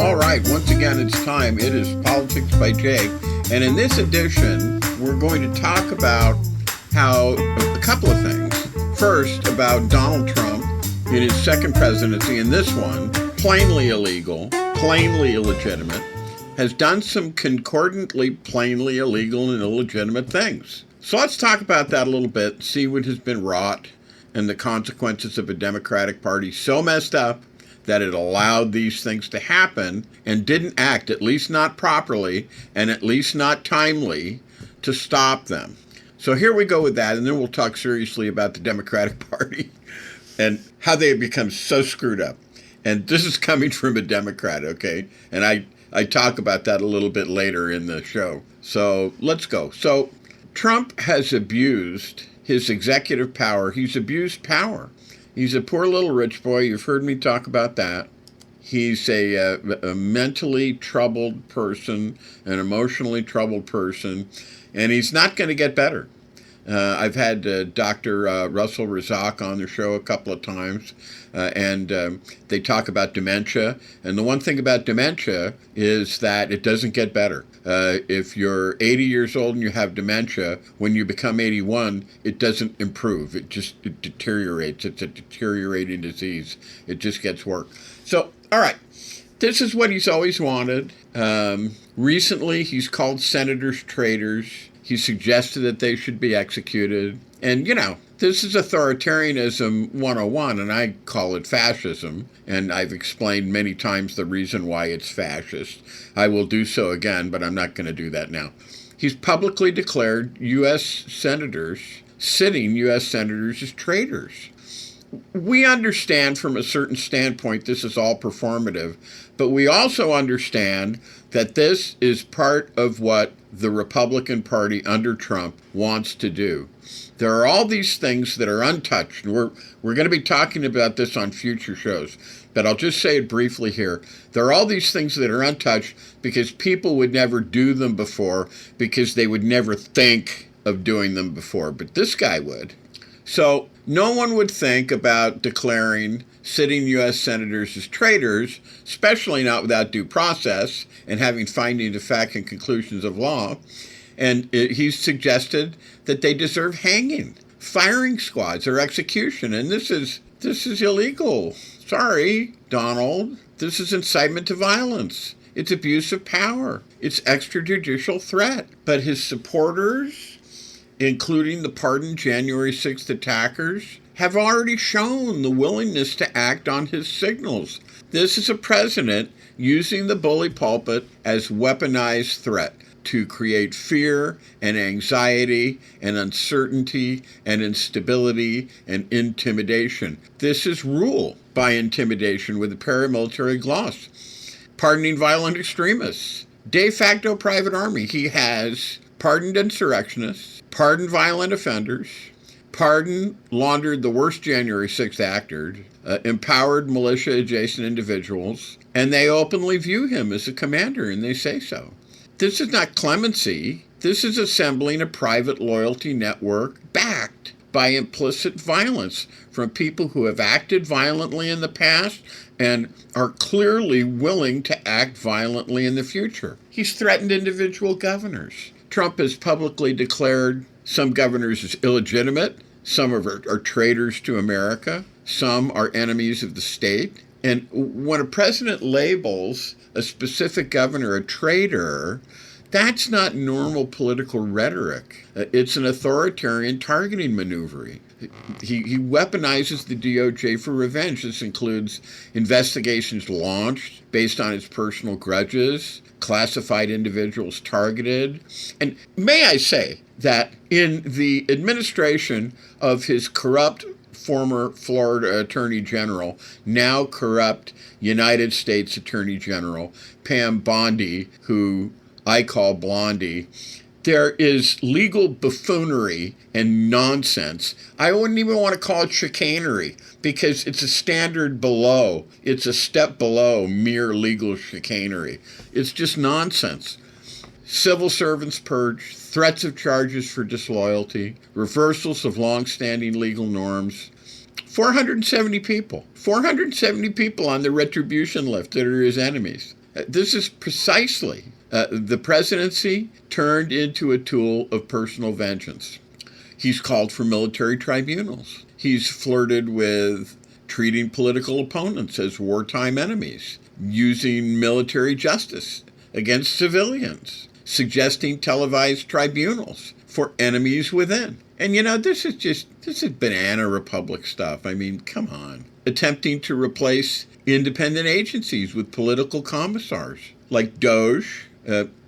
All right, once again, it's time. It is Politics by Jake. And in this edition, we're going to talk about how a couple of things. First, about Donald Trump in his second presidency, and this one, plainly illegal, plainly illegitimate, has done some concordantly plainly illegal and illegitimate things. So let's talk about that a little bit, see what has been wrought and the consequences of a Democratic Party so messed up that it allowed these things to happen and didn't act, at least not properly and at least not timely, to stop them. So here we go with that, and then we'll talk seriously about the Democratic Party and how they have become so screwed up. And this is coming from a Democrat, okay? And I talk about that a little bit later in the show. So let's go. So Trump has abused his executive power. He's abused power. He's a poor little rich boy. You've heard me talk about that. He's a mentally troubled person, an emotionally troubled person, and he's not going to get better. I've had Dr. Russell Razak on the show a couple of times, and they talk about dementia. And the one thing about dementia is that it doesn't get better. If you're 80 years old and you have dementia, when you become 81, it doesn't improve. It deteriorates. It's a deteriorating disease. It just gets worse. So, all right, this is what he's always wanted. Recently, he's called senators traitors. He suggested that they should be executed. And, you know, this is authoritarianism 101, and I call it fascism. And I've explained many times the reason why it's fascist. I will do so again, but I'm not going to do that now. He's publicly declared sitting U.S. senators as traitors. We understand from a certain standpoint this is all performative, but we also understand that this is part of what the Republican Party under Trump wants to do. There are all these things that are untouched, and we're going to be talking about this on future shows, but I'll just say it briefly here. There are all these things that are untouched because people would never do them before, because they would never think of doing them before, but this guy would. So no one would think about declaring sitting U.S. senators as traitors, especially not without due process and having findings of fact and conclusions of law. And he's suggested that they deserve hanging, firing squads, or execution. And this is illegal. Sorry, Donald. This is incitement to violence. It's abuse of power. It's extrajudicial threat. But his supporters, including the pardoned January 6th attackers, have already shown the willingness to act on his signals. This is a president using the bully pulpit as weaponized threat to create fear and anxiety and uncertainty and instability and intimidation. This is rule by intimidation with a paramilitary gloss. Pardoning violent extremists. De facto private army. He has pardoned insurrectionists, pardoned violent offenders, laundered the worst January 6th actors, empowered militia-adjacent individuals, and they openly view him as a commander, and they say so. This is not clemency. This is assembling a private loyalty network backed by implicit violence from people who have acted violently in the past and are clearly willing to act violently in the future. He's threatened individual governors. Trump has publicly declared some governors as illegitimate, some are traitors to America, some are enemies of the state. And when a president labels a specific governor a traitor, that's not normal political rhetoric. It's an authoritarian targeting maneuver. He weaponizes the DOJ for revenge. This includes investigations launched based on his personal grudges, classified individuals targeted. And may I say that in the administration of his corrupt former Florida Attorney General, now corrupt United States Attorney General, Pam Bondi, who I call Blondie, there is legal buffoonery and nonsense. I wouldn't even want to call it chicanery because it's a standard below. It's a step below mere legal chicanery. It's just nonsense. Civil servants purged, threats of charges for disloyalty, reversals of long-standing legal norms. 470 people on the retribution list that are his enemies. This is precisely the presidency turned into a tool of personal vengeance. He's called for military tribunals. He's flirted with treating political opponents as wartime enemies, using military justice against civilians, suggesting televised tribunals for enemies within. And this is banana republic stuff. I mean, come on. Attempting to replace independent agencies with political commissars like Doge,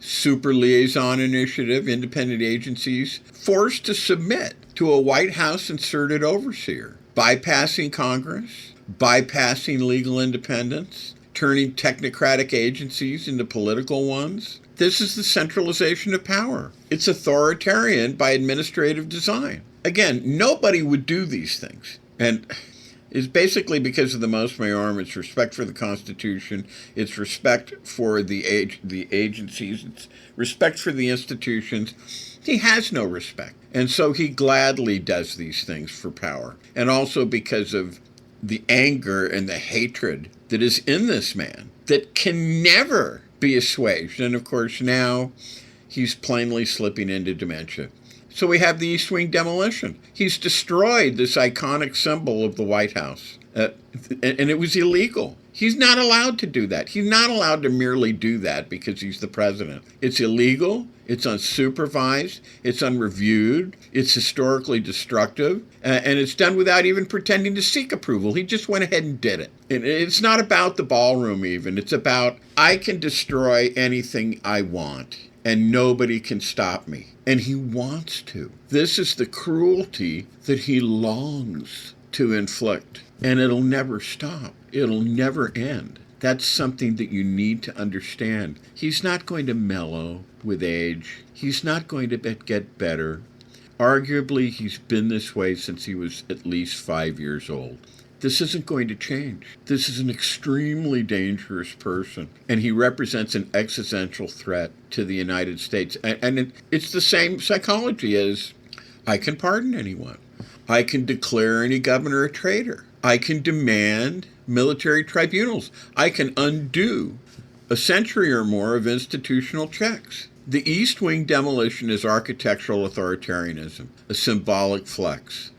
Super Liaison Initiative, independent agencies forced to submit to a White House inserted overseer, bypassing Congress, bypassing legal independence, turning technocratic agencies into political ones. This is the centralization of power. It's authoritarian by administrative design. Again, nobody would do these things. And it's basically because of the mos maiorum. It's respect for the Constitution. It's respect for the agencies. It's respect for the institutions. He has no respect. And so he gladly does these things for power. And also because of the anger and the hatred that is in this man that can never be assuaged. And of course now he's plainly slipping into dementia. So we have the East Wing demolition. He's destroyed this iconic symbol of the White House. And it was illegal. He's not allowed to do that. He's not allowed to merely do that because he's the president. It's illegal. It's unsupervised. It's unreviewed. It's historically destructive. And it's done without even pretending to seek approval. He just went ahead and did it. And it's not about the ballroom even. It's about, I can destroy anything I want, and nobody can stop me. And he wants to. This is the cruelty that he longs to inflict. And it'll never stop. It'll never end. That's something that you need to understand. He's not going to mellow with age. He's not going to get better. Arguably, he's been this way since he was at least 5 years old. This isn't going to change. This is an extremely dangerous person, and he represents an existential threat to the United States. And it's the same psychology as, I can pardon anyone. I can declare any governor a traitor. I can demand military tribunals. I can undo a century or more of institutional checks. The East Wing demolition is architectural authoritarianism, a symbolic flex.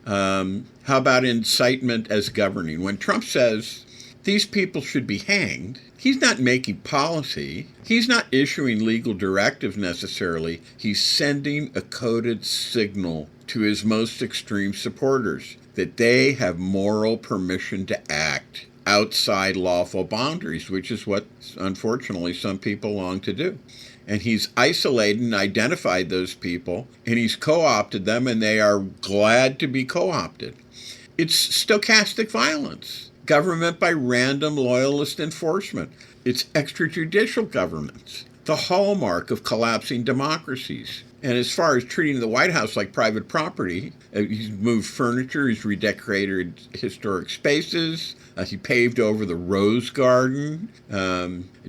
How about incitement as governing? When Trump says these people should be hanged, he's not making policy. He's not issuing legal directives necessarily. He's sending a coded signal to his most extreme supporters that they have moral permission to act outside lawful boundaries, which is what, unfortunately, some people long to do. And he's isolated and identified those people, and he's co-opted them, and they are glad to be co-opted. It's stochastic violence, government by random loyalist enforcement. It's extrajudicial governance, the hallmark of collapsing democracies. And as far as treating the White House like private property, he's moved furniture, he's redecorated historic spaces, he paved over the Rose Garden,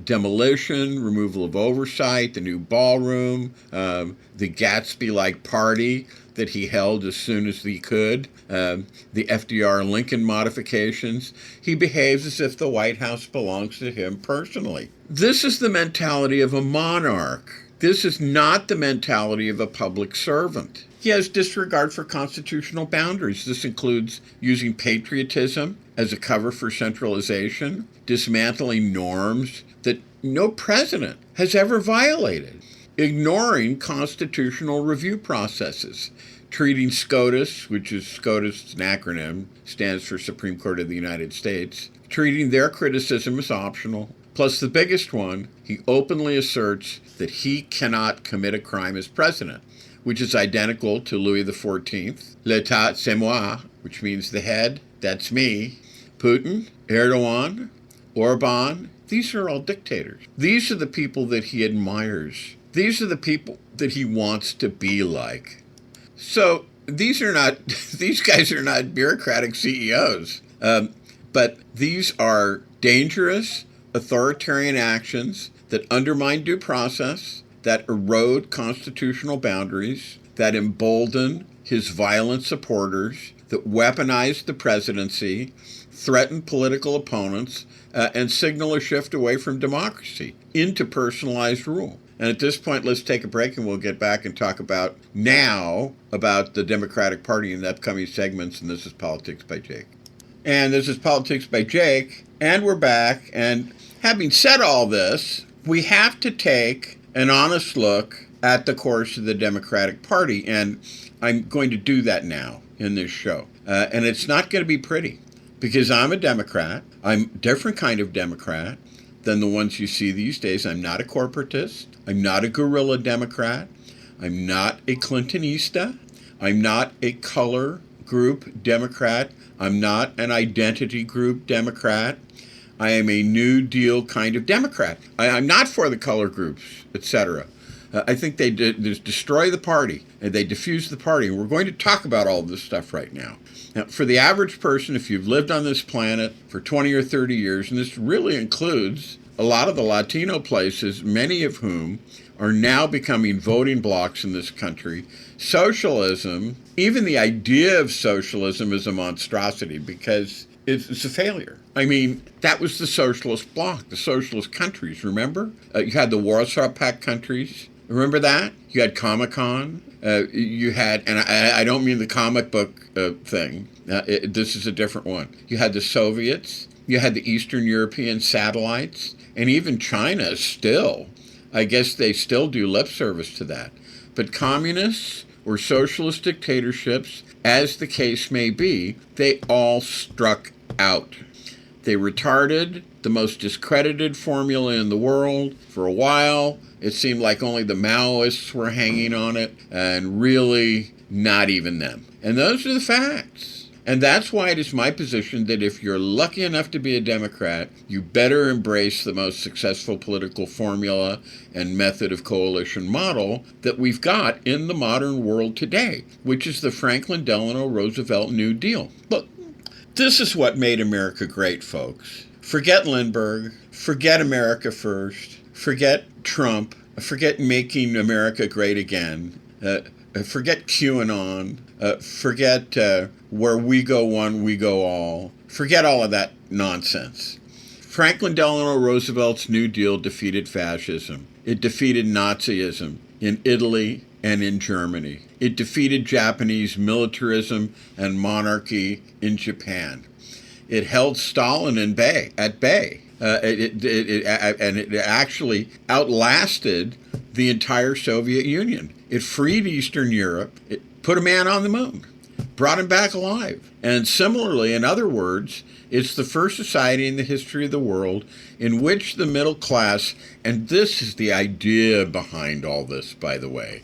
demolition, removal of oversight, the new ballroom, the Gatsby-like party that he held as soon as he could, the FDR Lincoln modifications. He behaves as if the White House belongs to him personally. This is the mentality of a monarch. This is not the mentality of a public servant. He has disregard for constitutional boundaries. This includes using patriotism as a cover for centralization, dismantling norms that no president has ever violated, ignoring constitutional review processes, treating SCOTUS, which is SCOTUS, an acronym, stands for Supreme Court of the United States, treating their criticism as optional. Plus the biggest one, he openly asserts that he cannot commit a crime as president, which is identical to Louis XIV, l'état c'est moi, which means the head, that's me, Putin, Erdogan, Orban. These are all dictators. These are the people that he admires. These are the people that he wants to be like. So these guys are not bureaucratic CEOs, but these are dangerous, authoritarian actions that undermine due process, that erode constitutional boundaries, that embolden his violent supporters that weaponize the presidency, threaten political opponents, and signal a shift away from democracy into personalized rule. And at this point, let's take a break and we'll get back and talk about the Democratic Party in the upcoming segments. And this is Politics by Jake. And this is Politics by Jake. And we're back. And having said all this, we have to take an honest look at the course of the Democratic Party. And I'm going to do that now in this show. And it's not going to be pretty because I'm a Democrat. I'm a different kind of Democrat than the ones you see these days. I'm not a corporatist. I'm not a guerrilla Democrat. I'm not a Clintonista. I'm not a color group Democrat. I'm not an identity group Democrat. I am a New Deal kind of Democrat. I'm not for the color groups, etc. I think they destroy the party and they diffuse the party. And we're going to talk about all this stuff right now. Now, for the average person, if you've lived on this planet for 20 or 30 years, and this really includes a lot of the Latino places, many of whom are now becoming voting blocs in this country, socialism, even the idea of socialism is a monstrosity because it's a failure. I mean, that was the socialist bloc, the socialist countries, remember? You had the Warsaw Pact countries. Remember that? You had Comic-Con. You had, and I don't mean the comic book thing. This is a different one. You had the Soviets. You had the Eastern European satellites. And even China still, I guess they still do lip service to that. But communists or socialist dictatorships, as the case may be, they all struck out. They retarded the most discredited formula in the world. For a while, it seemed like only the Maoists were hanging on it, and really not even them. And those are the facts. And that's why it is my position that if you're lucky enough to be a Democrat, you better embrace the most successful political formula and method of coalition model that we've got in the modern world today, which is the Franklin Delano Roosevelt New Deal. Look, this is what made America great, folks. Forget Lindbergh, forget America First, forget Trump, forget making America great again, forget QAnon, forget where we go one, we go all. Forget all of that nonsense. Franklin Delano Roosevelt's New Deal defeated fascism. It defeated Nazism in Italy and in Germany. It defeated Japanese militarism and monarchy in Japan. It held Stalin at bay. It actually outlasted the entire Soviet Union. It freed Eastern Europe. It put a man on the moon, brought him back alive. And similarly, in other words, it's the first society in the history of the world in which the middle class, and this is the idea behind all this, by the way,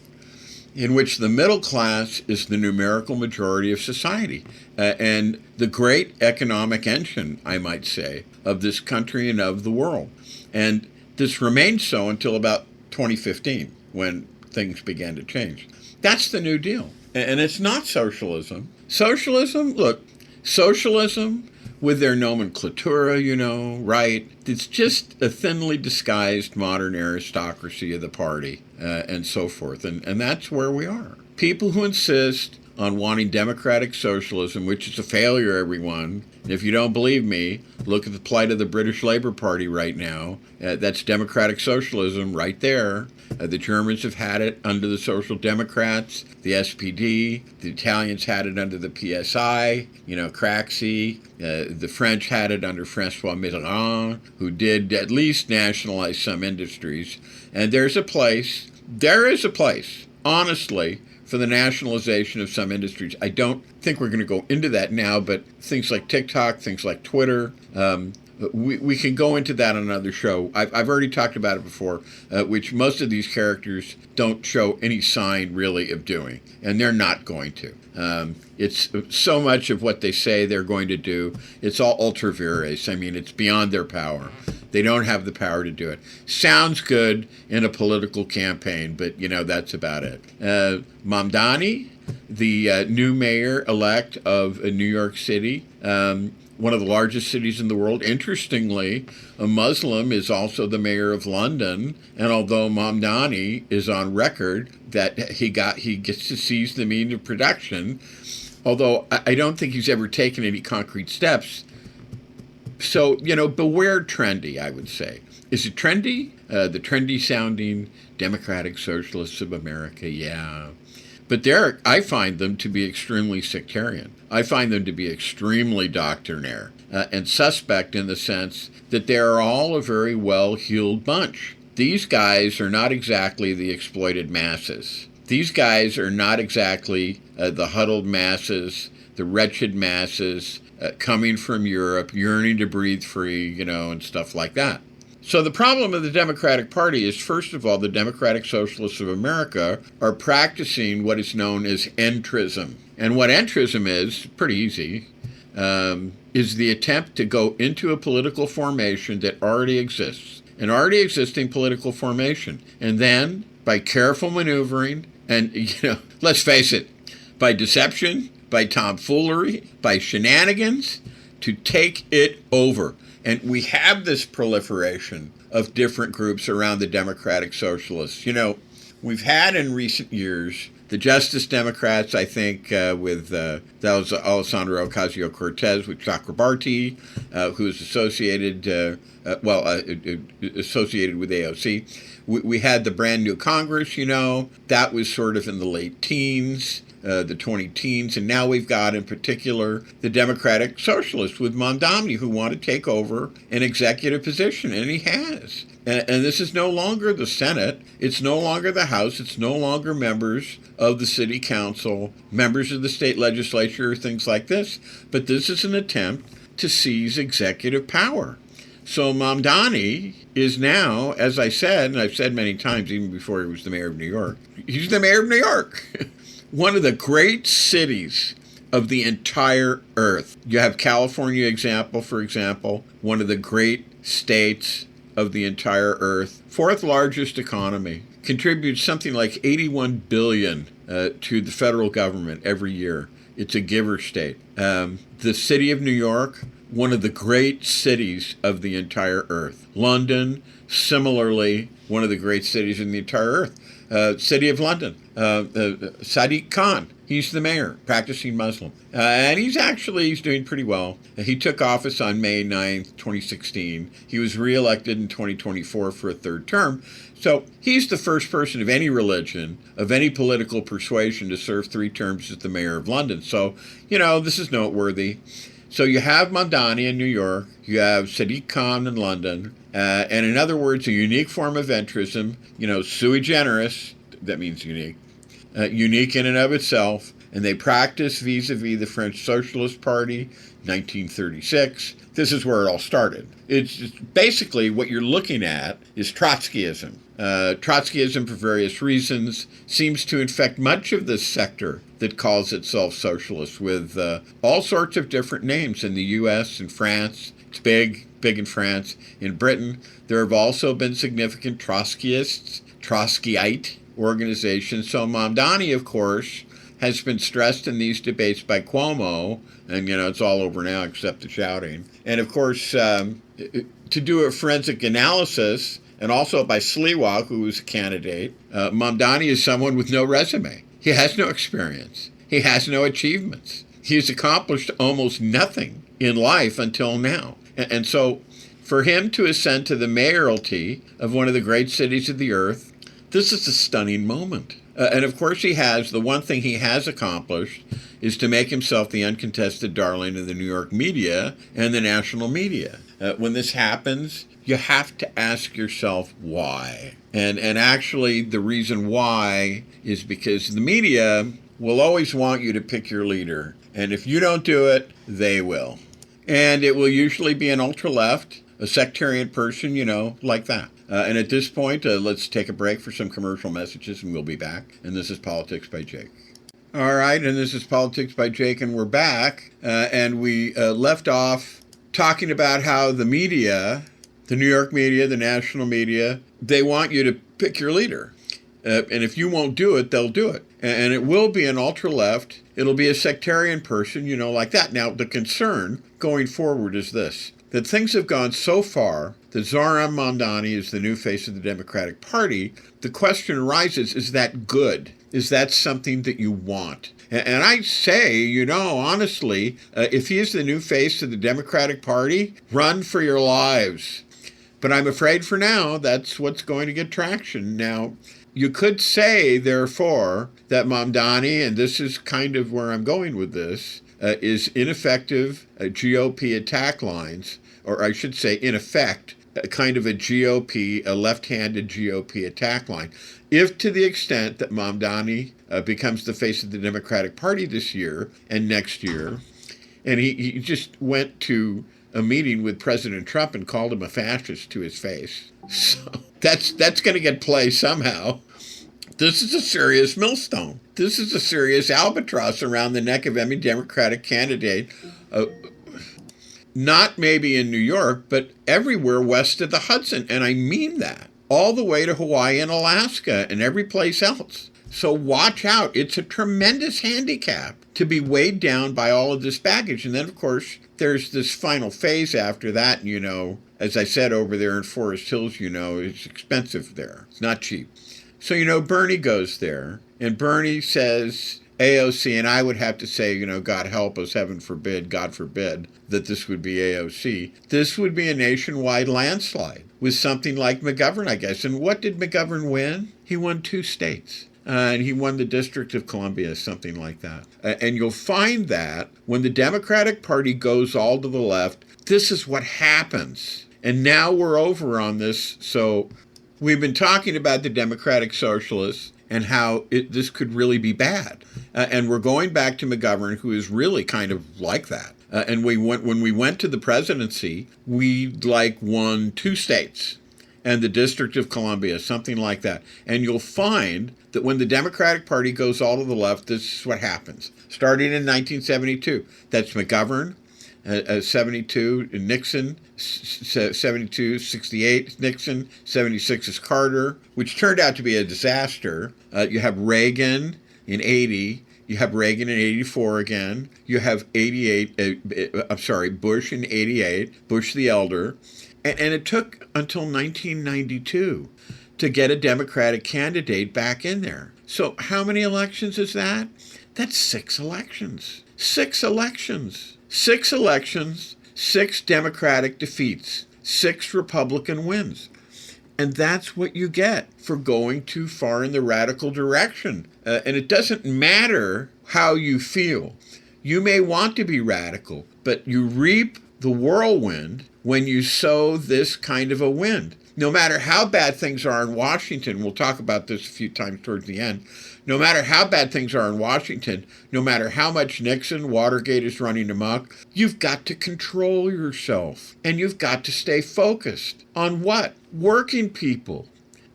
in which the middle class is the numerical majority of society and the great economic engine, I might say, of this country and of the world. And this remained so until about 2015, when things began to change. That's the New Deal. And it's not socialism. Socialism, look, socialism with their nomenclatura, right? It's just a thinly disguised modern aristocracy of the party and so forth. And that's where we are. People who insist on wanting democratic socialism, which is a failure, everyone. And if you don't believe me, look at the plight of the British Labour Party right now. That's democratic socialism right there. The Germans have had it under the Social Democrats, the SPD. The Italians had it under the PSI, Craxi. The French had it under Francois Mitterrand, who did at least nationalize some industries. And there is a place, honestly, for the nationalization of some industries. I don't think we're going to go into that now, but things like TikTok, things like Twitter, we can go into that on another show. I've already talked about it before, which most of these characters don't show any sign really of doing, and they're not going to. It's so much of what they say they're going to do. It's all ultra vires. I mean, it's beyond their power. They don't have the power to do it. Sounds good in a political campaign, but, that's about it. Mamdani, the new mayor-elect of New York City, one of the largest cities in the world. Interestingly, a Muslim is also the mayor of London, and although Mamdani is on record that he gets to seize the means of production, although I don't think he's ever taken any concrete steps. So, beware trendy, I would say. Is it trendy? The trendy sounding Democratic Socialists of America, yeah. But I find them to be extremely sectarian. I find them to be extremely doctrinaire and suspect in the sense that they are all a very well-heeled bunch. These guys are not exactly the exploited masses. These guys are not exactly the huddled masses, the wretched masses coming from Europe, yearning to breathe free, and stuff like that. So the problem of the Democratic Party is, first of all, the Democratic Socialists of America are practicing what is known as entrism. And what entrism is, pretty easy, is the attempt to go into a political formation that already exists, an already existing political formation. And then, by careful maneuvering, and, let's face it, by deception, by tomfoolery, by shenanigans, to take it over. And we have this proliferation of different groups around the Democratic Socialists. We've had in recent years the Justice Democrats, I think, with that was Alessandro Ocasio-Cortez with Chakrabarti, who's associated with AOC. We had the brand new Congress, that was sort of in the late teens. The 20-teens, and now we've got in particular the Democratic Socialists with Mamdani who want to take over an executive position, and he has. And this is no longer the Senate, it's no longer the House, it's no longer members of the City Council, members of the state legislature, things like this, but this is an attempt to seize executive power. So Mamdani is now, as I said, and I've said many times even before he was the mayor of New York, he's the mayor of New York. One of the great cities of the entire earth. You have California for example, one of the great states of the entire earth. Fourth largest economy. Contributes something like $81 billion to the federal government every year. It's a giver state. The city of New York, one of the great cities of the entire earth. London, similarly, one of the great cities in the entire earth. City of London, Sadiq Khan, he's the mayor, practicing Muslim. And he's doing pretty well. He took office on May 9th, 2016. He was reelected in 2024 for a third term. So he's the first person of any religion, of any political persuasion to serve 3 terms as the mayor of London. So, this is noteworthy. So you have Mamdani in New York, you have Sadiq Khan in London, and in other words, a unique form of entrism, sui generis, that means unique, unique in and of itself, and they practice vis-a-vis the French Socialist Party, 1936. This is where it all started. It's basically what you're looking at is Trotskyism. Trotskyism, for various reasons, seems to infect much of this sector that calls itself socialist with all sorts of different names in the U.S. and France. It's big in France. In Britain, there have also been significant Trotskyists, Trotskyite organizations. So Mamdani, of course, has been stressed in these debates by Cuomo, and, it's all over now except the shouting. And, of course, to do a forensic analysis, and also by Sliwa, who was a candidate, Mamdani is someone with no resume. He has no experience. He has no achievements. He has accomplished almost nothing in life until now. And so for him to ascend to the mayoralty of one of the great cities of the earth, this is a stunning moment. And of course the one thing he has accomplished is to make himself the uncontested darling of the New York media and the national media. When this happens, you have to ask yourself why. And actually the reason why is because the media will always want you to pick your leader. And if you don't do it, they will. And it will usually be an ultra-left, a sectarian person, like that. And at this point, let's take a break for some commercial messages, and we'll be back. And this is Politics by Jake. All right, and this is Politics by Jake, and we're back. And we left off talking about how the media, the New York media, the national media, they want you to pick your leader. And if you won't do it, they'll do it. And it will be an ultra-left. It'll be a sectarian person, like that. Now, the concern going forward is this, that things have gone so far that zahram mamdani is the new face of the Democratic Party. The question arises, is that good? Is that something that you want? And I say, honestly, if he is the new face of the Democratic Party, run for your lives. But I'm afraid for now, that's what's going to get traction. Now, you could say, therefore, that mamdani, and this is kind of where I'm going with this, is ineffective GOP attack lines, or I should say, in effect, kind of a left-handed GOP attack line. If to the extent that mamdani becomes the face of the Democratic Party this year and next year, and he just went to a meeting with President Trump and called him a fascist to his face. So that's going to get play somehow. This is a serious millstone. This is a serious albatross around the neck of any Democratic candidate, not maybe in New York, but everywhere west of the Hudson. And I mean that. All the way to Hawaii and Alaska and every place else. So watch out. It's a tremendous handicap to be weighed down by all of this baggage. And then, of course, there's this final phase after that. And, as I said, over there in Forest Hills, it's expensive there. It's not cheap. So, Bernie goes there, and Bernie says AOC, and I would have to say, God help us, heaven forbid, God forbid, that this would be AOC. This would be a nationwide landslide with something like McGovern, I guess. And what did McGovern win? He won 2 states. And he won the District of Columbia, something like that. And you'll find that when the Democratic Party goes all to the left, this is what happens. And now we're over on this. So we've been talking about the Democratic Socialists and how this could really be bad. And we're going back to McGovern, who is really kind of like that. And when we went to the presidency, we won 2 states and the District of Columbia, something like that. And you'll find that when the Democratic Party goes all to the left, this is what happens. Starting in 1972, that's McGovern, 72, Nixon, 72, 68, Nixon, 76 is Carter, which turned out to be a disaster. You have Reagan in 80. You have Reagan in 84 again. You have Bush in 88, Bush the Elder. And it took until 1992 to get a Democratic candidate back in there. So how many elections is that? That's 6 elections. 6 elections. 6 elections, 6 Democratic defeats, 6 Republican wins. And that's what you get for going too far in the radical direction. And it doesn't matter how you feel. You may want to be radical, but you reap the whirlwind when you sow this kind of a wind. No matter how bad things are in Washington, we'll talk about this a few times towards the end, no matter how bad things are in Washington, no matter how much Nixon, Watergate is running amok, you've got to control yourself. And you've got to stay focused on what? Working people,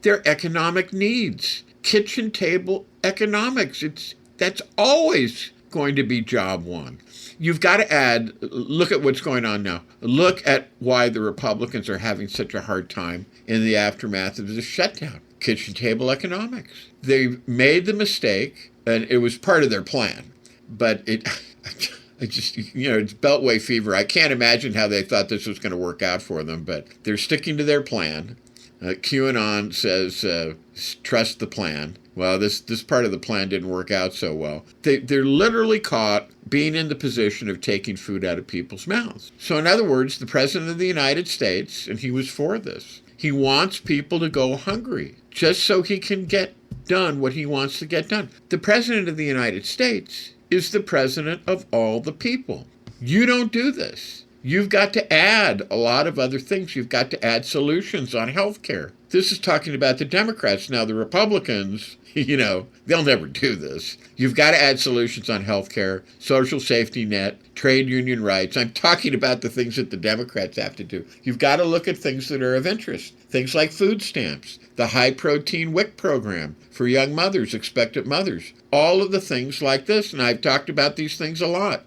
their economic needs, kitchen table economics. That's always going to be job one. You've got to add, look at what's going on now. Look at why the Republicans are having such a hard time in the aftermath of the shutdown. Kitchen table economics. They made the mistake, and it was part of their plan, but it's Beltway fever. I can't imagine how they thought this was going to work out for them, but they're sticking to their plan. QAnon says, trust the plan. Well, this part of the plan didn't work out so well. They're literally caught being in the position of taking food out of people's mouths. So in other words, the President of the United States, and he was for this, he wants people to go hungry just so he can get done what he wants to get done. The President of the United States is the president of all the people. You don't do this. You've got to add a lot of other things. You've got to add solutions on health care. This is talking about the Democrats. Now, the Republicans, they'll never do this. You've got to add solutions on health care, social safety net, trade union rights. I'm talking about the things that the Democrats have to do. You've got to look at things that are of interest. Things like food stamps, the high-protein WIC program for young mothers, expectant mothers. All of the things like this, and I've talked about these things a lot.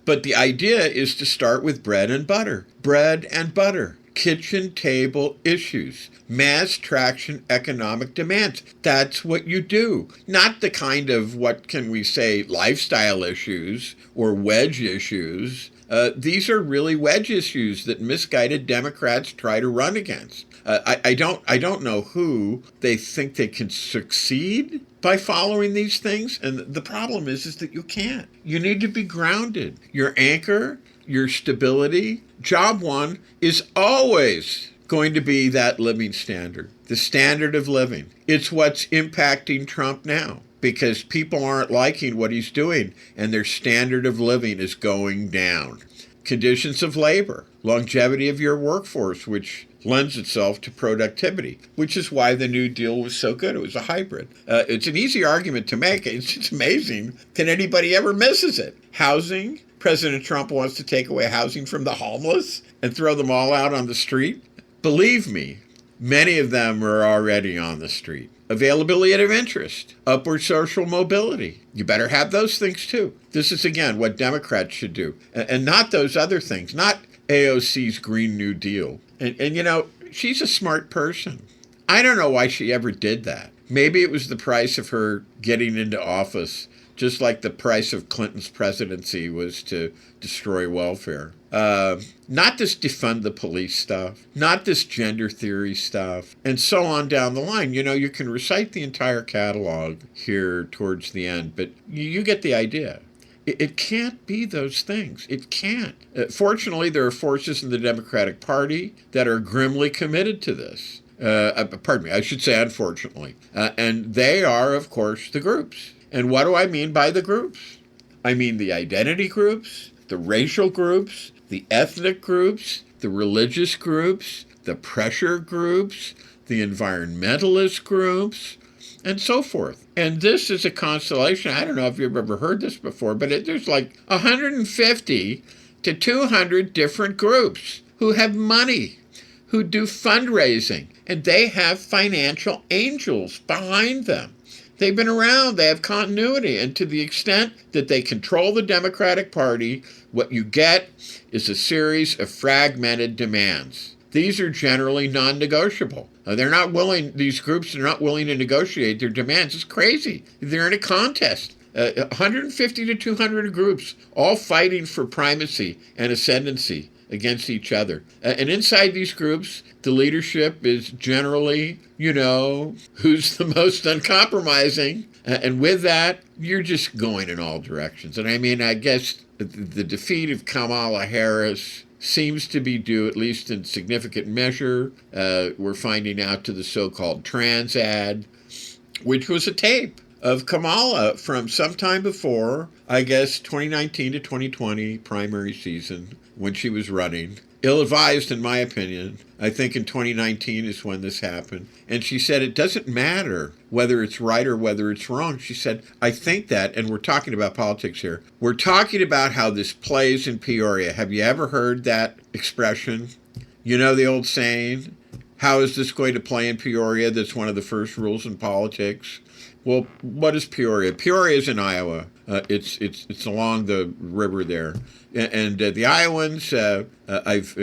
But the idea is to start with bread and butter. Bread and butter. kitchen table issues, mass traction economic demands. That's what you do. Not the kind of, what can we say, lifestyle issues or wedge issues. These are really wedge issues that misguided Democrats try to run against. I don't know who they think they can succeed by following these things. And the problem is that you can't. You need to be grounded. Your anchor, your stability, job one is always going to be that living standard, the standard of living. It's what's impacting Trump now, because people aren't liking what he's doing and their standard of living is going down. Conditions of labor, longevity of your workforce, which lends itself to productivity, which is why the New Deal was so good. It was a hybrid. It's an easy argument to make. It's amazing that anybody ever misses it. Housing. President Trump wants to take away housing from the homeless and throw them all out on the street. Believe me, many of them are already on the street. Availability of interest, upward social mobility. You better have those things too. This is, again, what Democrats should do, and not those other things, not AOC's Green New Deal. And you know, she's a smart person. I don't know why she ever did that. Maybe it was the price of her getting into office, just like the price of Clinton's presidency was to destroy welfare. Not this defund the police stuff, not this gender theory stuff, and so on down the line. You know, you can recite the entire catalog here towards the end, but you get the idea. It can't be those things. It can't. Fortunately, there are forces in the Democratic Party that are grimly committed to this. Pardon me, I should say unfortunately. And they are, of course, the groups. And what do I mean by the groups? I mean the identity groups, the racial groups, the ethnic groups, the religious groups, the pressure groups, the environmentalist groups, and so forth. And this is a constellation. I don't know if you've ever heard this before, but there's like 150 to 200 different groups who have money, who do fundraising, and they have financial angels behind them. They've been around, they have continuity, and to the extent that they control the Democratic Party, what you get is a series of fragmented demands. These are generally non-negotiable. These groups are not willing to negotiate their demands. It's crazy. They're in a contest. 150 to 200 groups, all fighting for primacy and ascendancy against each other. And inside these groups, the leadership is generally, who's the most uncompromising. And with that, you're just going in all directions. And I mean, I guess the defeat of Kamala Harris seems to be due, at least in significant measure, we're finding out, to the so-called trans ad, which was a tape of Kamala from sometime before, I guess, 2019 to 2020 primary season when she was running. Ill-advised, in my opinion. I think in 2019 is when this happened. And she said, it doesn't matter whether it's right or whether it's wrong. She said, I think that, and we're talking about politics here, we're talking about how this plays in Peoria. Have you ever heard that expression? You know the old saying, how is this going to play in Peoria? That's one of the first rules in politics. Well, what is Peoria? Peoria is in Iowa. It's along the river there. And the Iowans, I've,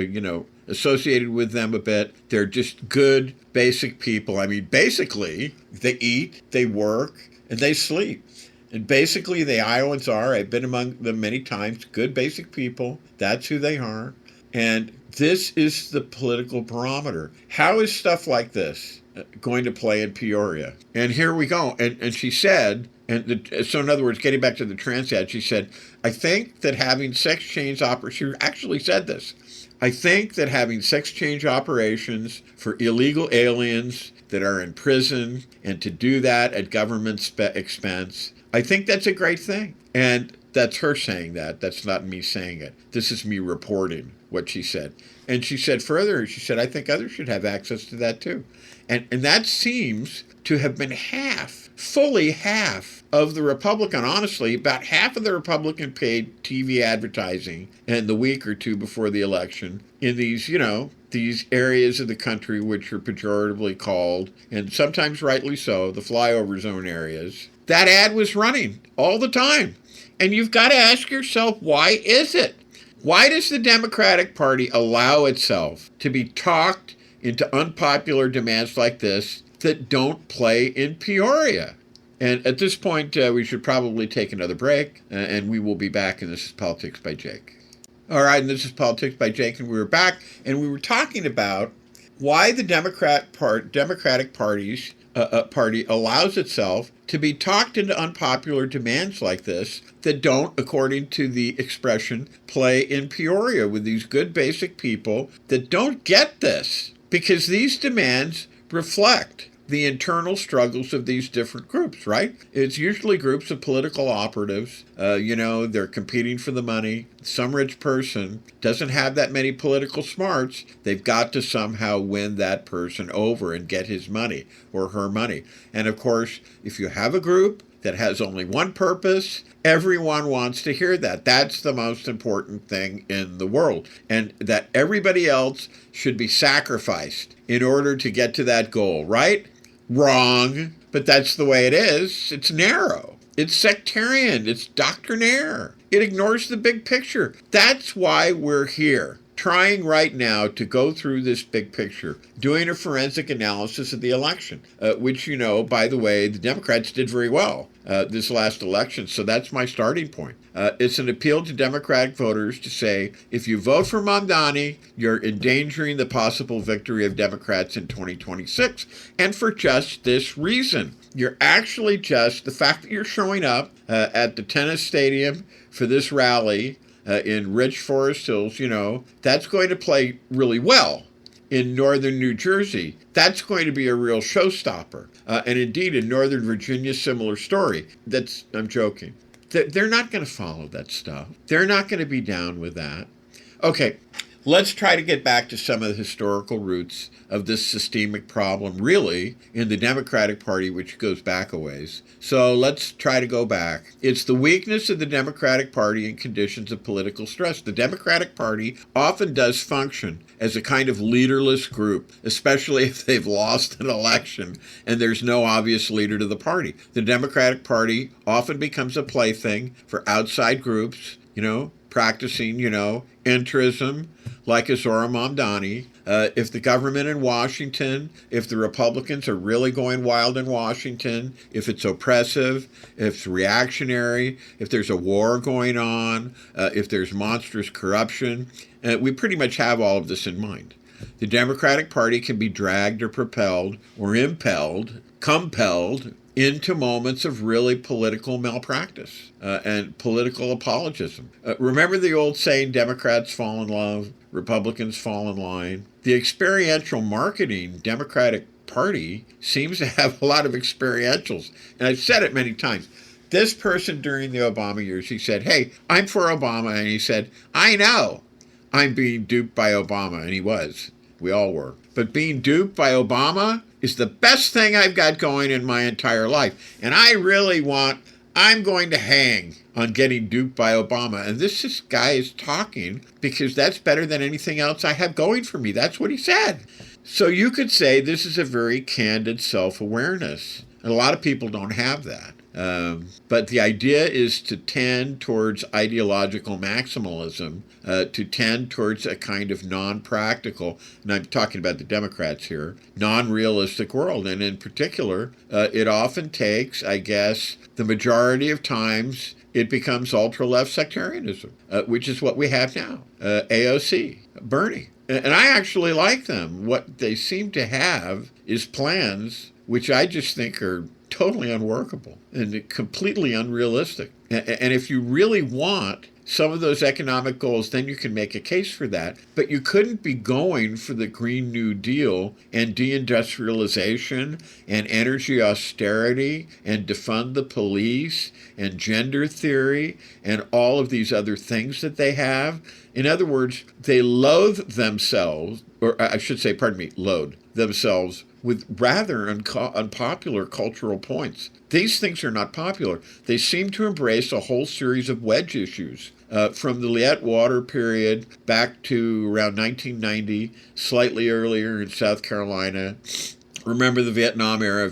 associated with them a bit. They're just good, basic people. I mean, basically, they eat, they work, and they sleep. And basically, the Iowans are, I've been among them many times, good, basic people. That's who they are. And this is the political barometer. How is stuff like this going to play in Peoria? And here we go. And she said, so in other words, getting back to the trans ad, she said, I think that having sex change operations, she actually said this, I think that having sex change operations for illegal aliens that are in prison, and to do that at government expense, I think that's a great thing. And that's her saying that. That's not me saying it. This is me reporting what she said. And she said further, she said, I think others should have access to that too. And that seems to have been fully half of the Republican, honestly, about half of the Republican paid TV advertising in the week or two before the election in these, these areas of the country which are pejoratively called, and sometimes rightly so, the flyover zone areas. That ad was running all the time. And you've got to ask yourself, why is it? Why does the Democratic Party allow itself to be talked into unpopular demands like this that don't play in Peoria? And at this point, we should probably take another break, and we will be back, and this is Politics by Jake. All right, and this is Politics by Jake, and we were back, and we were talking about why the Democratic Party allows itself to be talked into unpopular demands like this that don't, according to the expression, play in Peoria with these good basic people that don't get this, because these demands reflect the internal struggles of these different groups, right? It's usually groups of political operatives. They're competing for the money. Some rich person doesn't have that many political smarts. They've got to somehow win that person over and get his money or her money. And of course, if you have a group that has only one purpose, everyone wants to hear that. That's the most important thing in the world. And that everybody else should be sacrificed in order to get to that goal, right? Wrong, but that's the way it is. It's narrow. It's sectarian. It's doctrinaire. It ignores the big picture. That's why we're here, trying right now to go through this big picture, doing a forensic analysis of the election, which, by the way, the Democrats did very well this last election. So that's my starting point. It's an appeal to Democratic voters to say, if you vote for Mamdani, you're endangering the possible victory of Democrats in 2026. And for just this reason, you're actually just, the fact that you're showing up at the tennis stadium for this rally in rich Forest Hills, that's going to play really well. In northern New Jersey, that's going to be a real showstopper. And indeed, in Northern Virginia, similar story. I'm joking. They're not going to follow that stuff. They're not going to be down with that. Okay, let's try to get back to some of the historical roots of this systemic problem, really, in the Democratic Party, which goes back a ways. So let's try to go back. It's the weakness of the Democratic Party in conditions of political stress. The Democratic Party often does function as a kind of leaderless group, especially if they've lost an election and there's no obvious leader to the party. The Democratic Party often becomes a plaything for outside groups, practicing, entrism, like a zahram mamdani. If the government in Washington, if the Republicans are really going wild in Washington, if it's oppressive, if it's reactionary, if there's a war going on, if there's monstrous corruption, we pretty much have all of this in mind. The Democratic Party can be dragged or propelled or impelled, compelled into moments of really political malpractice and political apologism. Remember the old saying, Democrats fall in love, Republicans fall in line? The experiential marketing Democratic Party seems to have a lot of experientials. And I've said it many times. This person during the Obama years, he said, hey, I'm for Obama. And he said, I know I'm being duped by Obama. And he was. We all were. But being duped by Obama is the best thing I've got going in my entire life. And I'm going to hang on getting duped by Obama. And this guy is talking because that's better than anything else I have going for me. That's what he said. So you could say this is a very candid self-awareness. And a lot of people don't have that. But the idea is to tend towards ideological maximalism, to tend towards a kind of non-practical, and I'm talking about the Democrats here, non-realistic world. And in particular, it often takes, I guess, the majority of times, it becomes ultra-left sectarianism, which is what we have now. AOC, Bernie. And I actually like them. What they seem to have is plans which I just think are totally unworkable and completely unrealistic. And if you really want some of those economic goals, then you can make a case for that. But you couldn't be going for the Green New Deal and deindustrialization and energy austerity and defund the police and gender theory and all of these other things that they have. In other words, they loathe themselves, or I should say, load themselves with rather unpopular cultural points. These things are not popular. They seem to embrace a whole series of wedge issues from the Liet Water period back to around 1990, slightly earlier in South Carolina. Remember the Vietnam era,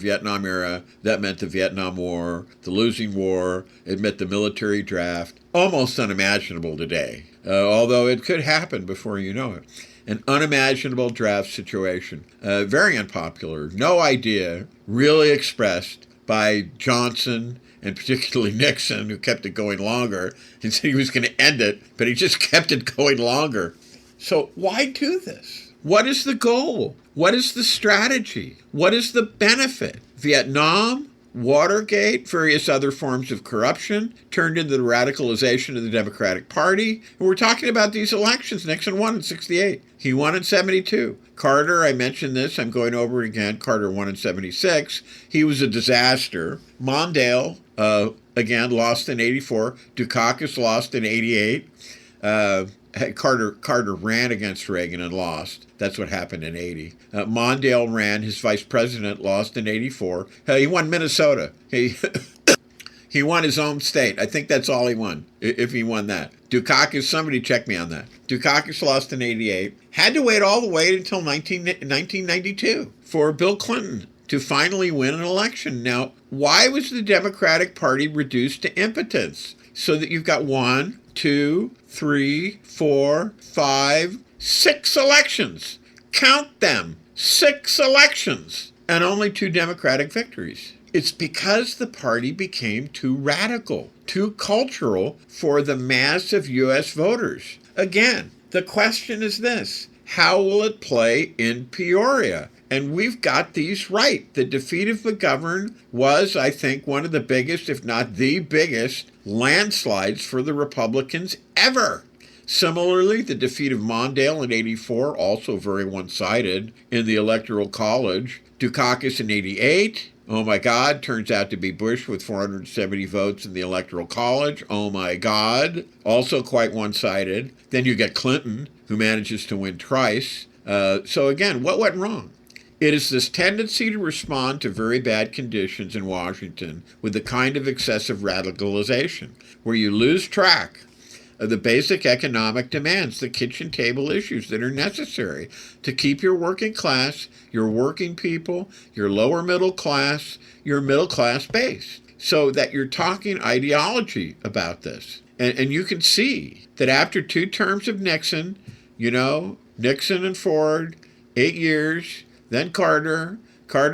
that meant the Vietnam War, the losing war, it meant the military draft. almost unimaginable today, although it could happen before you know it. An unimaginable draft situation. Very unpopular. No idea really expressed by Johnson and particularly Nixon, who kept it going longer. He said he was going to end it, but he just kept it going longer. So why do this? What is the goal? What is the strategy? What is the benefit? Vietnam, Watergate, various other forms of corruption turned into the radicalization of the Democratic Party. And we're talking about these elections. Nixon won in 68. He won in 72. Carter, I mentioned this. I'm going over it again. Carter won in 76. He was a disaster. Mondale, again, lost in 84. Dukakis lost in 88. Carter ran against Reagan and lost. That's what happened in 80. Mondale ran. His vice president lost in 84. He won Minnesota. He won his own state. I think that's all he won, if he won that. Dukakis, somebody check me on that. Dukakis lost in 88. Had to wait all the way until 1992 for Bill Clinton to finally win an election. Now, why was the Democratic Party reduced to impotence? So that you've got 1, 2, 3, 4, 5, 6 elections. Count them. 6 elections. And only 2 Democratic victories. It's because the party became too radical, too cultural for the mass of U.S. voters. Again, the question is this: how will it play in Peoria? And we've got these right. The defeat of McGovern was, I think, one of the biggest, if not the biggest, landslides for the Republicans ever. Similarly, the defeat of Mondale in 84, also very one-sided in the Electoral College. Dukakis in 88. Oh my God, turns out to be Bush with 470 votes in the Electoral College. Oh my God, also quite one-sided. Then you get Clinton, who manages to win twice. So again, what went wrong? It is this tendency to respond to very bad conditions in Washington with the kind of excessive radicalization, where you lose track of the basic economic demands, the kitchen table issues that are necessary to keep your working class, your working people, your lower middle class, your middle class base, so that you're talking ideology about this. And you can see that after 2 terms of Nixon, Nixon and Ford, 8 years, then Carter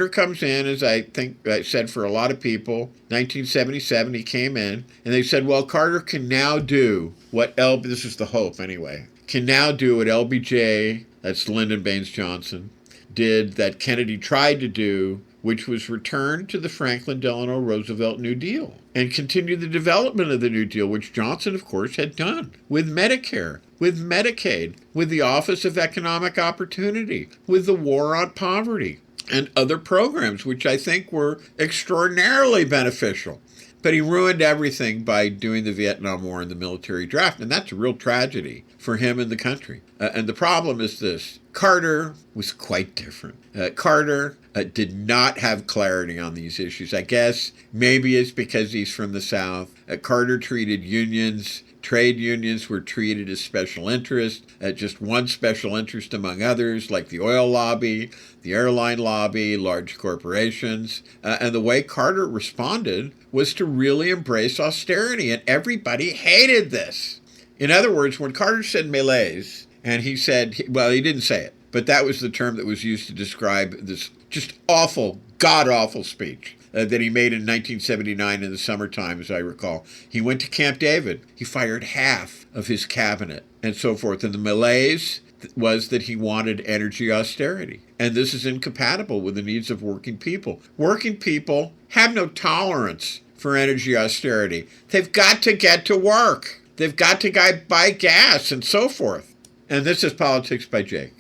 comes in, as I think I said for a lot of people, 1977 he came in, and they said, well, Carter can now do what this is the hope anyway, can now do what LBJ, that's Lyndon Baines Johnson, did, that Kennedy tried to do, which was return to the Franklin Delano Roosevelt New Deal and continue the development of the New Deal, which Johnson, of course, had done with Medicare, with Medicaid, with the Office of Economic Opportunity, with the War on Poverty, and other programs, which I think were extraordinarily beneficial. But he ruined everything by doing the Vietnam War and the military draft, and that's a real tragedy for him and the country. And the problem is this: Carter was quite different. Carter did not have clarity on these issues. I guess maybe it's because he's from the South. Carter treated unions. Trade unions were treated as special interests, just one special interest among others, like the oil lobby, the airline lobby, large corporations. And the way Carter responded was to really embrace austerity, and everybody hated this. In other words, when Carter said malaise, and he said, well, he didn't say it, but that was the term that was used to describe this just awful, god-awful speech that he made in 1979 in the summertime, as I recall. He went to Camp David. He fired half of his cabinet and so forth. And the malaise was that he wanted energy austerity. And this is incompatible with the needs of working people. Working people have no tolerance for energy austerity. They've got to get to work. They've got to buy gas and so forth. And this is Politics by Jake.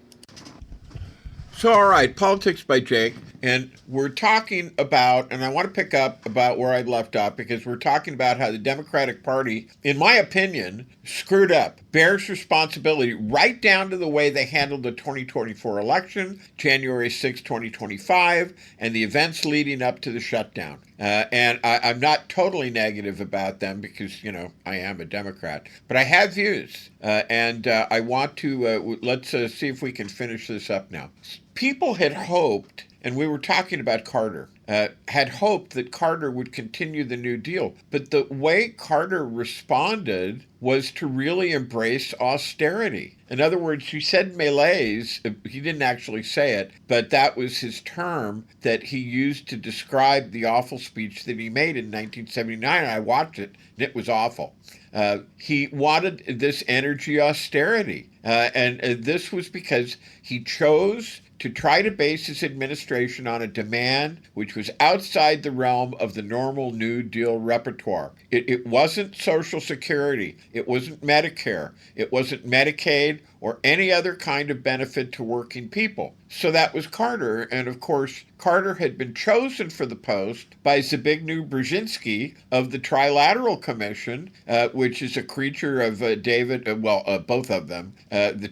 So, all right, Politics by Jake. And we're talking about, and I want to pick up about where I left off, because we're talking about how the Democratic Party, in my opinion, screwed up, bears responsibility right down to the way they handled the 2024 election, January 6, 2025, and the events leading up to the shutdown. And I'm not totally negative about them because, I am a Democrat. But I have views, and I want to, let's see if we can finish this up now. People had hoped, and we were talking about Carter, had hoped that Carter would continue the New Deal. But the way Carter responded was to really embrace austerity. In other words, he said malaise. He didn't actually say it, but that was his term that he used to describe the awful speech that he made in 1979. I watched it, and it was awful. He wanted this energy austerity. And this was because he chose to try to base his administration on a demand which was outside the realm of the normal New Deal repertoire. It wasn't Social Security. It wasn't Medicare. It wasn't Medicaid or any other kind of benefit to working people. So that was Carter. And of course, Carter had been chosen for the post by Zbigniew Brzezinski of the Trilateral Commission, which is a creature of both of them, the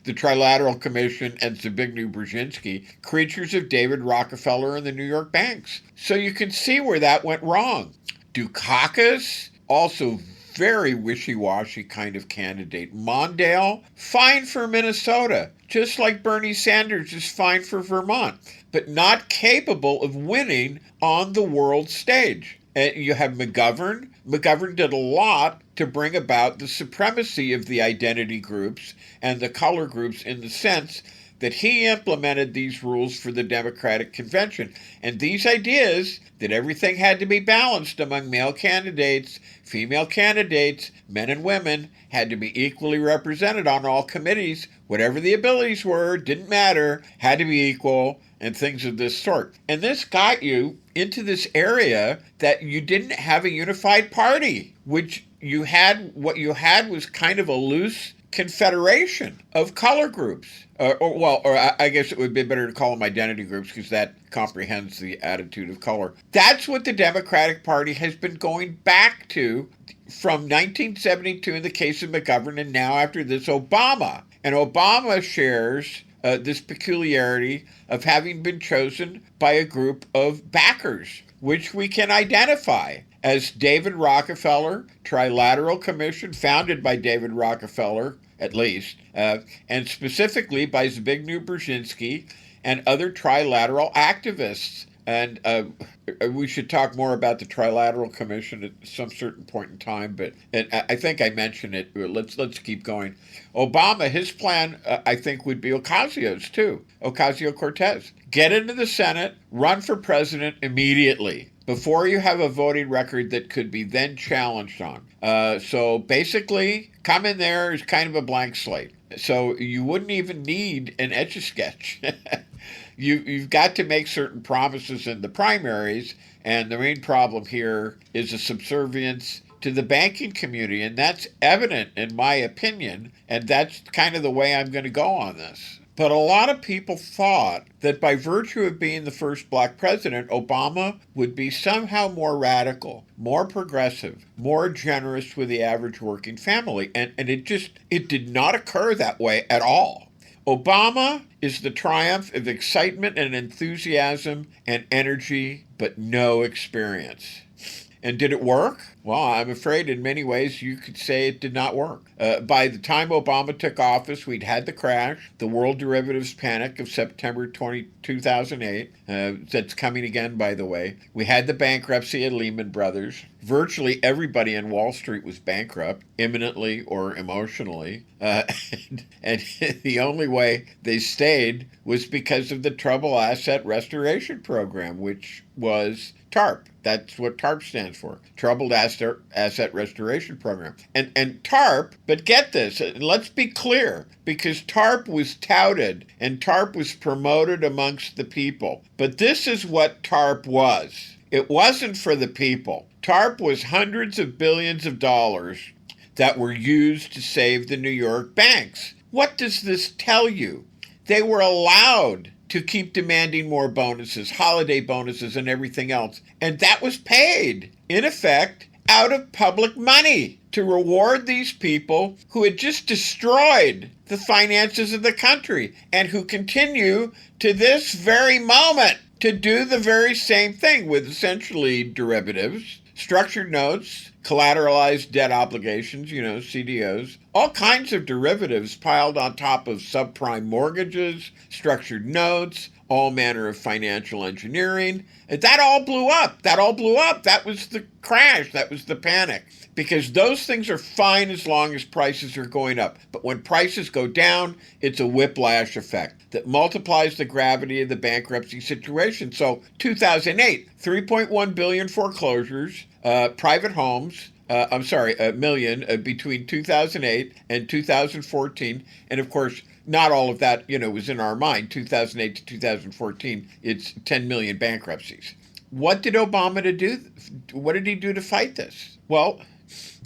Trilateral Commission and Zbigniew Brzezinski, creatures of David Rockefeller and the New York banks. So you can see where that went wrong. Dukakis, also very wishy-washy kind of candidate. Mondale, fine for Minnesota, just like Bernie Sanders is fine for Vermont, but not capable of winning on the world stage. And you have McGovern. McGovern did a lot to bring about the supremacy of the identity groups and the color groups in the sense that he implemented these rules for the Democratic Convention. And these ideas that everything had to be balanced among male candidates, female candidates, men and women, had to be equally represented on all committees, whatever the abilities were, didn't matter, had to be equal, and things of this sort. And this got you into this area that you didn't have a unified party, which what you had was kind of a loose confederation of color groups. I guess it would be better to call them identity groups because that comprehends the attitude of color. That's what the Democratic Party has been going back to from 1972 in the case of McGovern and now after this Obama. And Obama shares this peculiarity of having been chosen by a group of backers, which we can identify as David Rockefeller, Trilateral Commission, founded by David Rockefeller, at least, and specifically by Zbigniew Brzezinski and other trilateral activists. And we should talk more about the Trilateral Commission at some certain point in time, but I think I mentioned it. Let's keep going. Obama, his plan, I think, would be Ocasio's too, Ocasio-Cortez. Get into the Senate, run for president immediately, before you have a voting record that could be then challenged on. So basically, come in there as kind of a blank slate. So you wouldn't even need an Etch-a-Sketch. You've got to make certain promises in the primaries, and the main problem here is a subservience to the banking community, and that's evident in my opinion, and that's kind of the way I'm going to go on this. But a lot of people thought that by virtue of being the first black president, Obama would be somehow more radical, more progressive, more generous with the average working family. And it did not occur that way at all. Obama is the triumph of excitement and enthusiasm and energy, but no experience. And did it work? Well, I'm afraid in many ways you could say it did not work. By the time Obama took office, we'd had the crash, the world derivatives panic of September 2008. That's coming again, by the way. We had the bankruptcy of Lehman Brothers. Virtually everybody in Wall Street was bankrupt, imminently or emotionally. And the only way they stayed was because of the Troubled Asset Restoration Program, which was TARP. That's what TARP stands for, Troubled Asset Restoration Program. And TARP, but get this, and let's be clear, because TARP was touted and TARP was promoted amongst the people. But this is what TARP was. It wasn't for the people. TARP was hundreds of billions of dollars that were used to save the New York banks. What does this tell you? They were allowed to keep demanding more bonuses, holiday bonuses, and everything else. And that was paid, in effect, out of public money to reward these people who had just destroyed the finances of the country and who continue to this very moment to do the very same thing with essentially derivatives, structured notes, collateralized debt obligations, CDOs, all kinds of derivatives piled on top of subprime mortgages, structured notes, all manner of financial engineering. That all blew up. That was the crash. That was the panic. Because those things are fine as long as prices are going up. But when prices go down, it's a whiplash effect that multiplies the gravity of the bankruptcy situation. So 2008, 3.1 billion foreclosures, private homes, a million between 2008 and 2014. And of course, not all of that, was in our mind. 2008 to 2014, it's 10 million bankruptcies. What did Obama do? What did he do to fight this? Well,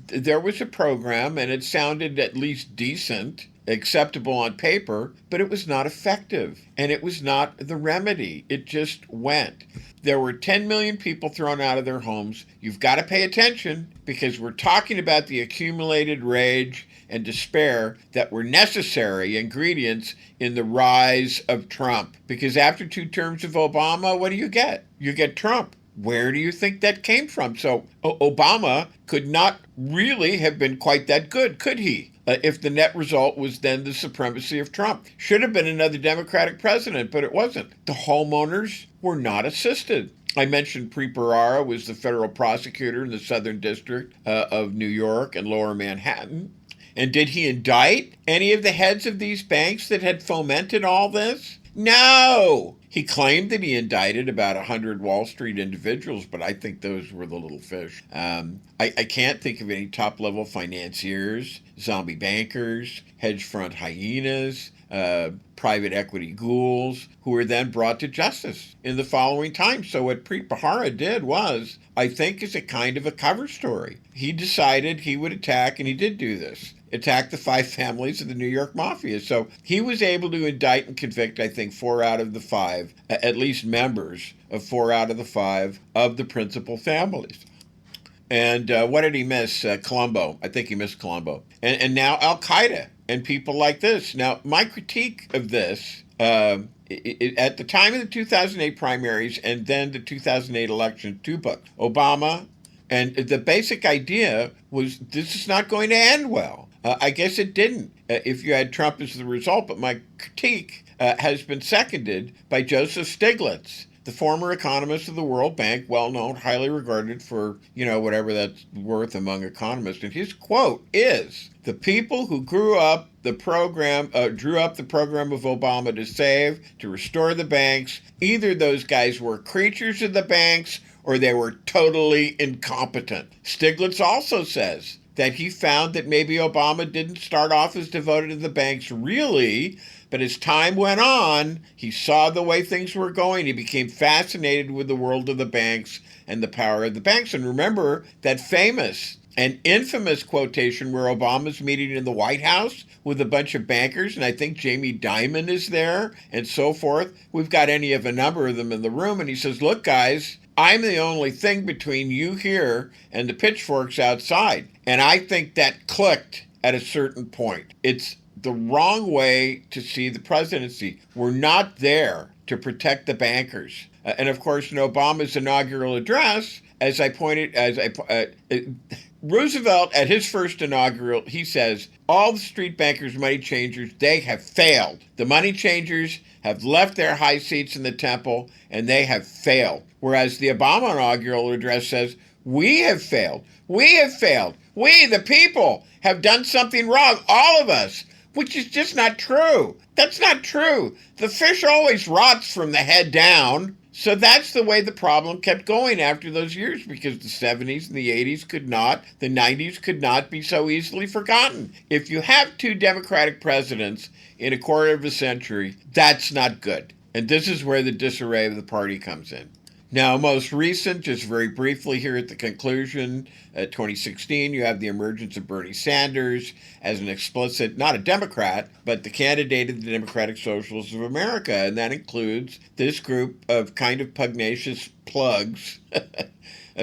there was a program, and it sounded at least decent, acceptable on paper, but it was not effective, and it was not the remedy. It just went. There were 10 million people thrown out of their homes. You've got to pay attention, because we're talking about the accumulated rage and despair that were necessary ingredients in the rise of Trump. Because after 2 terms of Obama, what do you get? You get Trump. Where do you think that came from? So Obama could not really have been quite that good, could he? If the net result was then the supremacy of Trump. Should have been another Democratic president, but it wasn't. The homeowners were not assisted. I mentioned Preet Bharara was the federal prosecutor in the Southern District of New York and Lower Manhattan. And did he indict any of the heads of these banks that had fomented all this? No! He claimed that he indicted about 100 Wall Street individuals, but I think those were the little fish. I can't think of any top-level financiers, zombie bankers, hedge fund hyenas, private equity ghouls, who were then brought to justice in the following time. So what Preet Bharara did was, I think, is a kind of a cover story. He decided he would attack, and he did do this, attack the 5 families of the New York Mafia. So he was able to indict and convict, I think, 4 out of the 5, at least members of 4 out of the 5 of the principal families. And what did he miss? Colombo. I think he missed Colombo. And now Al-Qaeda and people like this. Now, my critique of this, at the time of the 2008 primaries and then the 2008 election, 2 books, Obama, and the basic idea was this is not going to end well. I guess it didn't if you had Trump as the result, but my critique has been seconded by Joseph Stiglitz, the former economist of the World Bank, well-known, highly regarded for, whatever that's worth among economists. And his quote is, "The people who drew up the program of Obama to save, to restore the banks, either those guys were creatures of the banks or they were totally incompetent." Stiglitz also says that he found that maybe Obama didn't start off as devoted to the banks really, but as time went on, he saw the way things were going. He became fascinated with the world of the banks and the power of the banks. And remember that famous and infamous quotation where Obama's meeting in the White House with a bunch of bankers, and I think Jamie Dimon is there and so forth. We've got any of a number of them in the room. And he says, "Look, guys, I'm the only thing between you here and the pitchforks outside." And I think that clicked at a certain point. It's the wrong way to see the presidency. We're not there to protect the bankers. And of course, in Obama's inaugural address, Roosevelt, at his first inaugural, he says, all the street bankers, money changers, they have failed. The money changers have left their high seats in the temple, and they have failed. Whereas the Obama inaugural address says, we have failed. We have failed. We, the people, have done something wrong. All of us. Which is just not true. That's not true. The fish always rots from the head down. So that's the way the problem kept going after those years, because the 70s and the 80s could not, the 90s could not be so easily forgotten. If you have 2 Democratic presidents in a quarter of a century, that's not good. And this is where the disarray of the party comes in. Now, most recent, just very briefly here at the conclusion, 2016, you have the emergence of Bernie Sanders as an explicit, not a Democrat, but the candidate of the Democratic Socialists of America. And that includes this group of kind of pugnacious plugs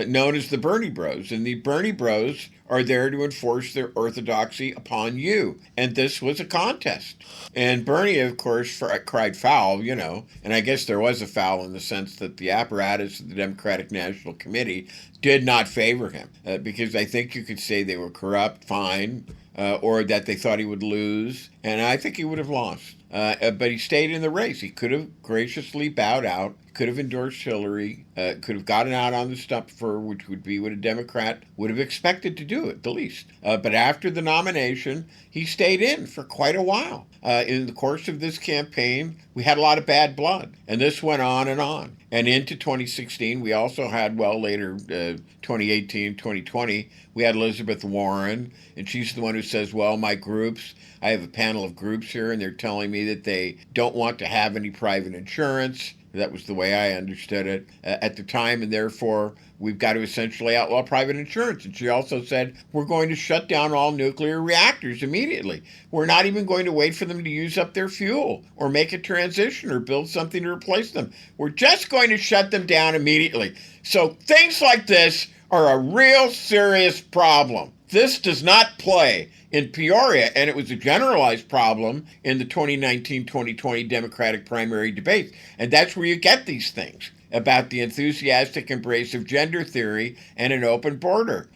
known as the Bernie Bros. And the Bernie Bros are there to enforce their orthodoxy upon you. And this was a contest. And Bernie, of course, cried foul, and I guess there was a foul in the sense that the apparatus of the Democratic National Committee did not favor him, because I think you could say they were corrupt, fine, or that they thought he would lose, and I think he would have lost. but he stayed in the race. He could have graciously bowed out, could have endorsed Hillary, could have gotten out on the stump for which would be what a Democrat would have expected to do at the least. But after the nomination, he stayed in for quite a while. In the course of this campaign, we had a lot of bad blood, and this went on and on. And into 2016, we also had, well, later, 2018, 2020, we had Elizabeth Warren, and she's the one who says, well, my groups, I have a panel of groups here, and they're telling me that they don't want to have any private insurance. That was the way I understood it at the time, and therefore we've got to essentially outlaw private insurance. And she also said, we're going to shut down all nuclear reactors immediately. We're not even going to wait for them to use up their fuel or make a transition or build something to replace them. We're just going to shut them down immediately. So things like this are a real serious problem. This does not play in Peoria, and it was a generalized problem in the 2019-2020 Democratic primary debates. And that's where you get these things about the enthusiastic embrace of gender theory and an open border.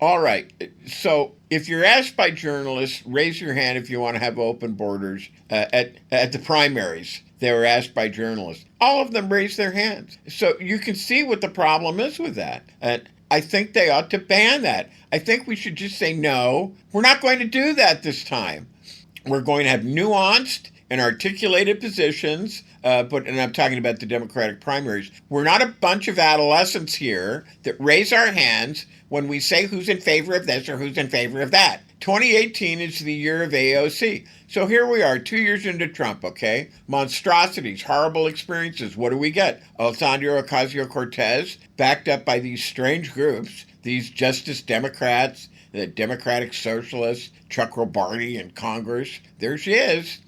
All right, so if you're asked by journalists, raise your hand if you want to have open borders at the primaries. They were asked by journalists. All of them raised their hands. So you can see what the problem is with that. I think they ought to ban that. I think we should just say, no, we're not going to do that this time. We're going to have nuanced and articulated positions, and I'm talking about the Democratic primaries. We're not a bunch of adolescents here that raise our hands when we say who's in favor of this or who's in favor of that. 2018 is the year of AOC. So here we are, 2 years into Trump, okay? Monstrosities, horrible experiences. What do we get? Alexandria Ocasio-Cortez, backed up by these strange groups, these Justice Democrats, the Democratic Socialists, Chuck Robardi in Congress. There she is.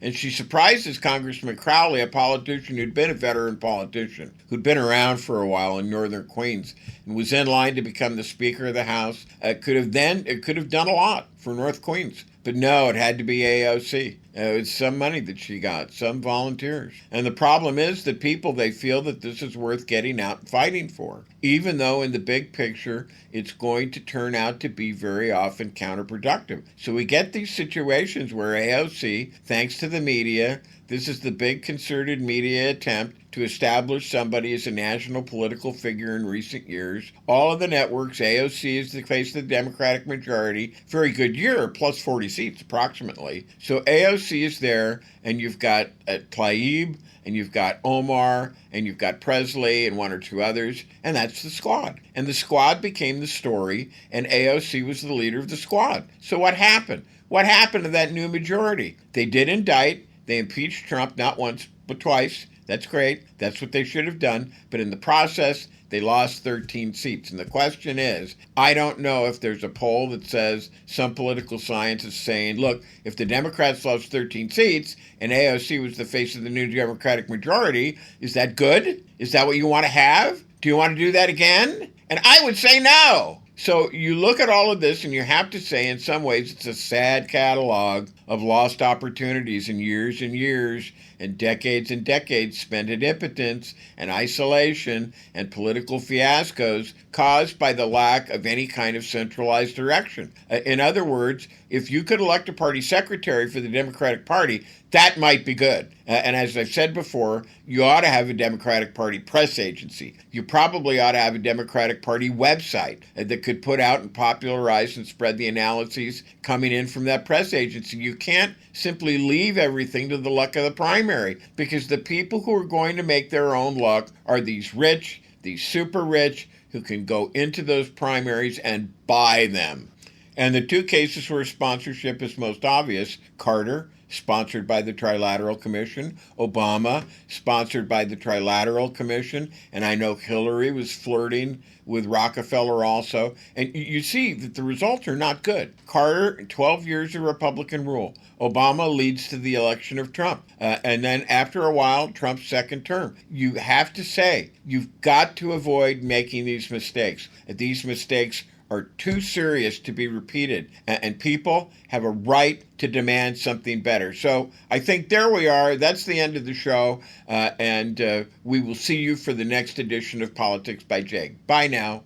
And she surprises Congressman Crowley, a politician who'd been a veteran politician, who'd been around for a while in northern Queens, and was in line to become the Speaker of the House. It could have done a lot for North Queens. But no, it had to be AOC. It's some money that she got, some volunteers. And the problem is that people, they feel that this is worth getting out and fighting for, even though in the big picture, it's going to turn out to be very often counterproductive. So we get these situations where AOC, thanks to the media, this is the big concerted media attempt to establish somebody as a national political figure in recent years. All of the networks, AOC is the face of the Democratic majority. Very good year, plus 40 seats approximately. So AOC is there, and you've got Tlaib, and you've got Omar, and you've got Presley, and one or two others, and that's the squad. And the squad became the story, and AOC was the leader of the squad. So what happened? What happened to that new majority? They did indict. They impeached Trump not once, but twice. That's great. That's what they should have done. But in the process, they lost 13 seats. And the question is, I don't know if there's a poll that says some political science is saying, look, if the Democrats lost 13 seats and AOC was the face of the new Democratic majority, is that good? Is that what you want to have? Do you want to do that again? And I would say no. So you look at all of this and you have to say in some ways it's a sad catalog of lost opportunities and years and decades spent in impotence and isolation and political fiascos caused by the lack of any kind of centralized direction. In other words, if you could elect a party secretary for the Democratic Party, that might be good. And as I've said before, you ought to have a Democratic Party press agency. You probably ought to have a Democratic Party website that could put out and popularize and spread the analyses coming in from that press agency. You can't simply leave everything to the luck of the primary, because the people who are going to make their own luck are these rich, these super rich, who can go into those primaries and buy them. And the two cases where sponsorship is most obvious: Carter, sponsored by the Trilateral Commission; Obama, sponsored by the Trilateral Commission, and I know Hillary was flirting with Rockefeller also. And you see that the results are not good. Carter, 12 years of Republican rule. Obama leads to the election of Trump. And then after a while, Trump's second term. You have to say, you've got to avoid making these mistakes. These mistakes are too serious to be repeated, and people have a right to demand something better. So I think there we are. That's the end of the show, and we will see you for the next edition of Politics by Jake. Bye now.